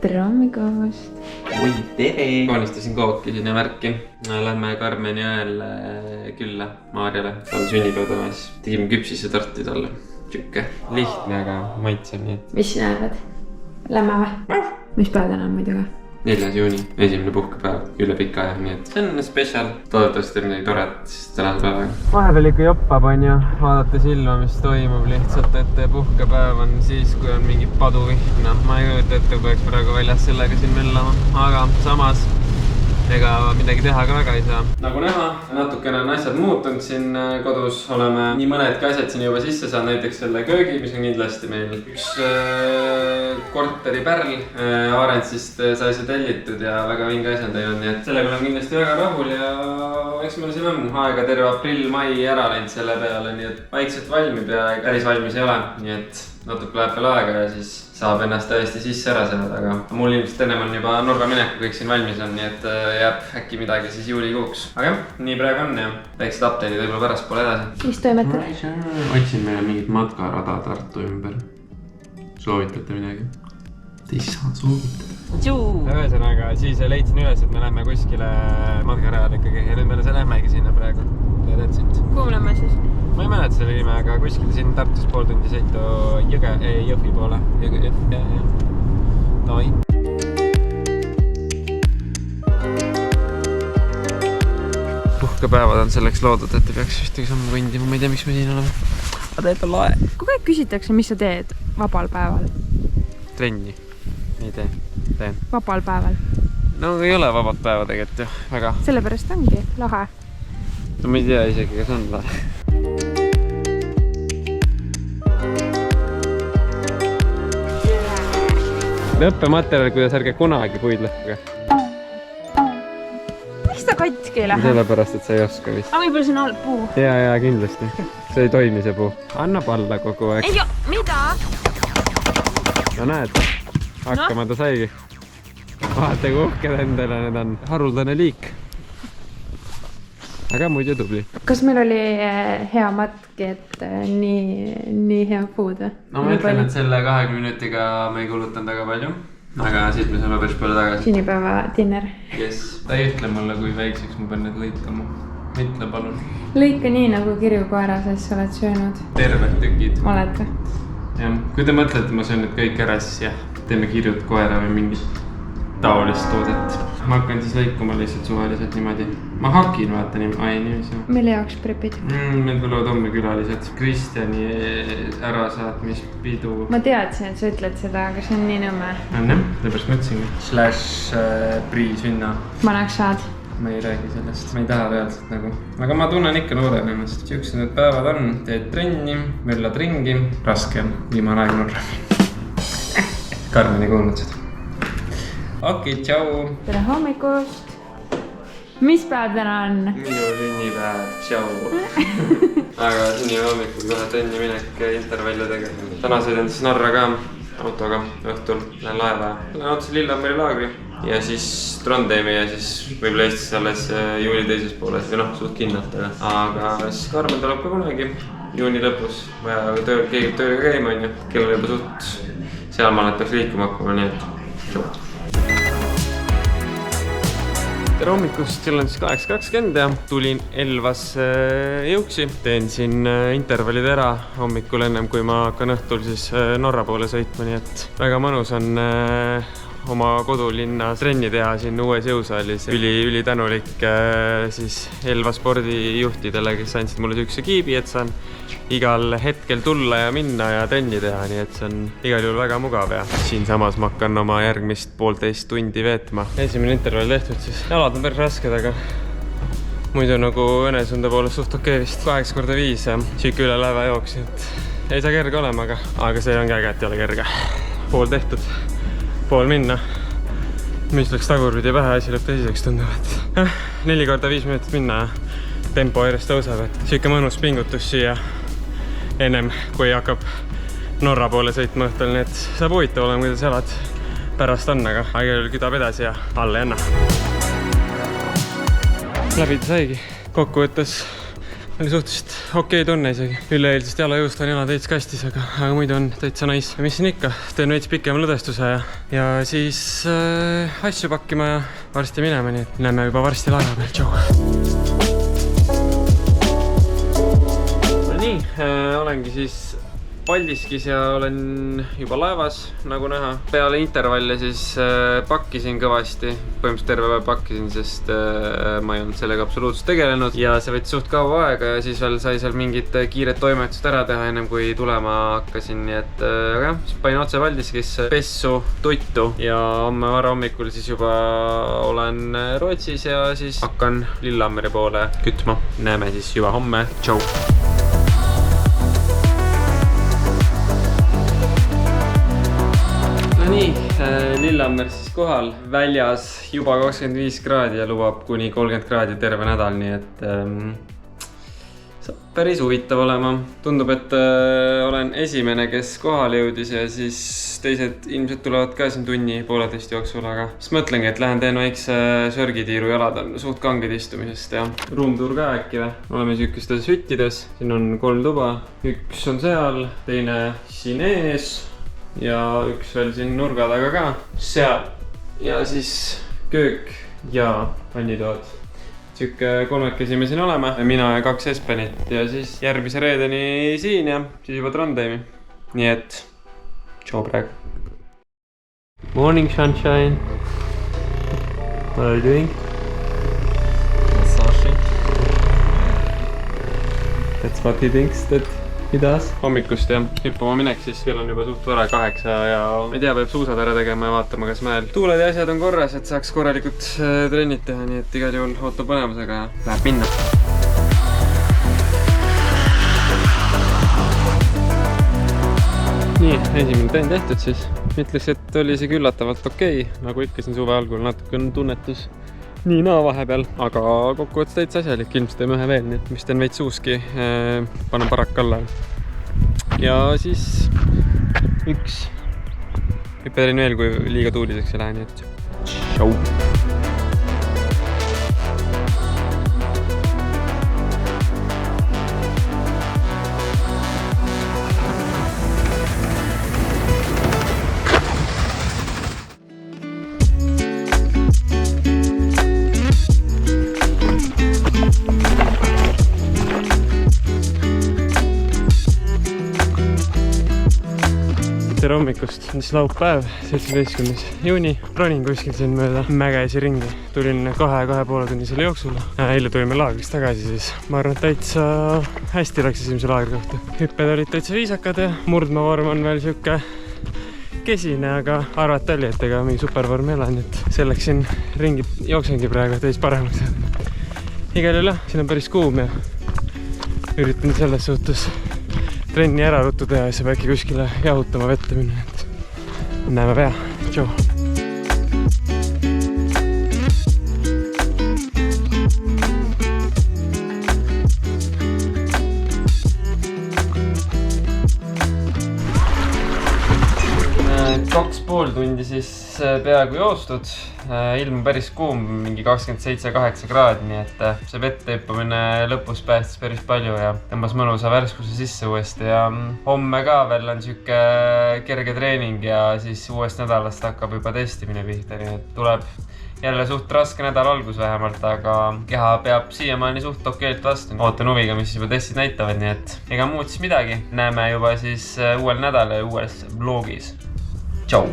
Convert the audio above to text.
tere hommikust. Oi, tere! Kaunistasin kooki sinna värki. Lähme Karmeni õel külla Maarjale. Tal sünnipäev tõmas. Tegime küpsisse torti talle. Tšükke. Lihtne, aga maitseb nii. Mis sina arvad? Lähme või? Mis päev täna on muidugi? 4. juuni, esimene puhkepäev üle pika aja, nii et see on special. Toodetavasti teeb midagi toredat tänase päevaga. Vahepeal ikka joppab on ju, vaadata silma, mis toimub lihtsalt, et puhkepäev on siis, kui on mingi paduvihm. Ma ei kujuta ette, kui peaks praegu väljas sellega siin möllama, aga samas ega midagi teha ka väga ei saa. Nagu näha, natukene on asjad muutunud siin kodus. Oleme nii mõnedki asjad siin juba sisse saanud, näiteks selle köögi, mis on kindlasti meil üks korteri pärl. Arentsist sai see tellitud ja väga vinge asjad ei olnud, nii et sellega olen kindlasti väga rahul ja eks meil siin on aega terve aprill-mai ära läinud selle peale, nii et vaikselt valmib ja päris valmis ei ole, nii et natuke läheb veel aega ja siis saab ennast täiesti sisse ära seada, aga mul ilmselt ennem on juba Norra mineku kõik siin valmis on, nii et jääb äkki midagi siis juulikuuks. Aga jah, nii praegu on ja väiksed update'id võib-olla pärast poole edasi. Mis toimetad? Otsin meile mingit matkarada Tartu ümber. Soovitate midagi? Te ei saa soovitada. Ühesõnaga, siis leidsin üles, et me lähme kuskile matkarajale ikkagi ja nüüd me lähmegi sinna praegu. Kuhu lähme siis? Ma ei mäleta selle nime, aga kuskil siin Tartus pool tundi sõitu Jõhvi poole. Davai. Puhkepäevad on selleks loodud, et ei peaks ühtegi sammu kõndima. Ma ei tea, miks me siin oleme. Aga teeb on lae. Kogu aeg küsitakse, mis sa teed vabal päeval? Trenni. Ei teen. Vabal päeval? No ei ole vabad päeva tegelikult ju. Väga. Sellepärast ongi lahe. No ma ei tea isegi, kas on lahe. Õppematerjal, kuidas ärge kunagi puid lõhkuge. Miks ta katki ei lähe? Sellepärast, et sa ei oska vist. Aga võib-olla see on halb puu. Ja, kindlasti. See ei toimi see puu. Annab alla kogu aeg. Ei, mida? No näed, hakkama ta saigi. Vaata, kui uhked endale need on. Haruldane liik. Aga muidu tubli. Kas meil oli hea matki, et nii hea food? No ma ütlen, et selle 20 minutiga me ei kulutanud väga palju. Aga siit me saame päris palju tagasi. Sünnipäeva dinner. Yes. Ta ei ütle mulle, kui väikseks ma pean need lõikama. Ütle palun. Lõika nii, nagu kirju koera, sest sa oled söönud. Terved tükid. Oled või? Jah. Kui te mõtlete, ma söön need kõik ära, siis jah. Teeme kirjud koera või mingit taolist toodet. Ma hakkan siis lõikuma lihtsalt suvaliselt niimoodi. Ma hakin vaata niimoodi. Mille jaoks prepid? Meil tulevad homme külalised. Kristjani ärasaatmispidu. Ma teadsin, et sa ütled seda, aga see on nii nõmme. On jah, sellepärast mõtlesingi. / Priisünna. Vanaks saad? Ma ei räägi sellest. Ma ei taha reaalselt nagu. Aga ma tunnen ikka nooren ennast. Siuksed need päevad on. Teed trenni, möllad ringi. Raske on. Viimane aeg Norra. Karmen ei kuulnud seda. Okei, tšau! Tere hommikust! Mis päev täna on? Minu sünnipäev, tšau! Aga sünnipäev hommikul kohe trenni minek intervalli tegema. Täna sõidan siis Norra ka autoga õhtul, lähen laeva. Lähen otse Lillehammeri laagri ja siis Trondheimi ja siis võib-olla Eestis alles juuli teises pooles või noh, suht kindlalt. Aga siis Karmen tuleb ka kunagi juuni lõpus. Keegi tööga käima on ju, kell on juba suht seal ma peaks liikuma hakkama, nii et tšau! Tere hommikust, kell on siis 8.20 ja tulin Elvasse jõuksi. Teen siin intervallid ära hommikul ennem, kui ma hakkan õhtul siis Norra poole sõitma, nii et väga mõnus on oma kodulinna trenni teha siin uues jõusaalis. Üli tänulik siis Elva spordijuhtidele, kes andsid mulle sihukese kiibi, et saan igal hetkel tulla ja minna ja trenni teha, nii et see on igal juhul väga mugav ja siinsamas ma hakkan oma järgmist 1,5 tundi veetma. Esimene intervall tehtud, siis jalad on päris rasked, aga muidu nagu õnesunde poolest suht okei vist. 8x5 ja siuke üle läve jooks, et ei saa kerge olema, aga see ongi äge, et ei ole kerge. Pool tehtud, pool minna. Mis läks tagurpidi pähe, asi lõpp tõsiseks tunduvad. 4x5 minutit minna ja tempo järjest tõuseb, et siuke mõnus pingutus siia ennem, kui hakkab Norra poole sõitma õhtul, nii et saab huvitav olema, kuidas jalad pärast on, aga aegel küdab edasi ja alla ei anna. Läbi ta saigi. Kokkuvõttes oli suhteliselt okei tunne isegi. Üle-eelsest jalajõust on jala täitsa kastis, aga muidu on täitsa nice. Ja mis siin ikka, teen veits pikema lõdvestuse ja siis asju pakkima ja varsti minema, nii et näeme juba varsti laeva peal. Tšau! No nii, olengi siis Paldiskis ja olen juba laevas, nagu näha. Peale intervalle siis pakkisin kõvasti. Põhimõtteliselt terve päev pakkisin, sest ma ei olnud sellega absoluutselt tegelenud. Ja see võttis suht kaua aega ja siis veel sai seal mingid kiired toimetust ära teha, ennem kui tulema hakkasin. Nii et aga jah, siis panin otse Paldiskis pessu, tuttu ja homme varahommikul siis juba olen Rootsis ja siis hakkan Lillehammeri poole kütma. Näeme siis juba homme. Tšau! Nii, Lillehammer siis kohal, väljas juba 25 kraadi ja lubab kuni 30 kraadi terve nädal, nii et saab päris huvitav olema. Tundub, et olen esimene, kes kohale jõudis ja siis teised ilmselt tulevad ka siin tunni pooleteist jooksul, aga siis mõtlengi, et lähen teen väikse sörgitiiru, jalad on suht kanged istumisest ja ruumtuur ka äkki või. Oleme sükestes hüttides, siin on 3 tuba, üks on seal, teine siin ees. Ja üks veel siin nurga taga ka, seal ja siis köök ja vannitoad. Siuke 3 me siin oleme, mina ja 2 Espenit ja siis järgmise reedeni siin ja siis juba Trondheimi. Nii et, tšau praegu. Morning sunshine. What are you doing? Massaging. That's what he thinks that he does. Hommikust ja hüppama minek, siis kell on juba suht vara 8 ja ma ei tea, peab suusad ära tegema ja vaatama, kas mäel tuuled ja asjad on korras, et saaks korralikult trennid teha, nii et igal juhul ootab põnevusega ja läheb minna. Nii, esimene trenn tehtud siis. Ütleks, et oli isegi üllatavalt okei. Nagu ikka siin suve algul natuke on tunnetus nii naa vahepeal, aga kokkuvõttes täitsa asjalik. Ilmselt teeme ühe veel, nii et mis teen veits suuski, panen parak alla. Ja siis üks hüpperin veel, kui liiga tuuliseks ei lähe, nii et tšau! Tere hommikust, on siis laupäev, 17. juuni. Ronin kuskil siin mööda mägeisi ringi. Tulin 2,5 tunnisele jooksul. Eile tulime laagrist tagasi, siis ma arvan, et täitsa hästi läks esimese laagri kohta. Hüpped olid täitsa viisakad ja murdmavorm on veel siuke kesine, aga arvata oli, et ega mingi supervorm ei ole, nii et selleks siin ringi jooksengi praegu täis paremaks. Igal juhul jah, siin on päris kuum ja üritan selles suhtes trenni ära ruttu teha ja siis saab äkki kuskile jahutama vette minna. Näeme pea. Tšau! Kaks pool tundi siis peaaegu joostud. Ilm päris kuum, mingi 27-8 kraadi, nii et see vette hüppamine lõpus päästis päris palju ja tõmbas mõnusa värskuse sisse uuesti. Ja homme ka veel on siuke kerge treening ja siis uuest nädalast hakkab juba testimine pihta, nii et tuleb jälle suht raske nädal algus vähemalt, aga keha peab siiamaani suht okeilt vastu. Ootan huviga, mis juba testid näitavad, nii et ega muud siis midagi. Näeme juba siis uuel nädalal ja uues vlogis. Tšau!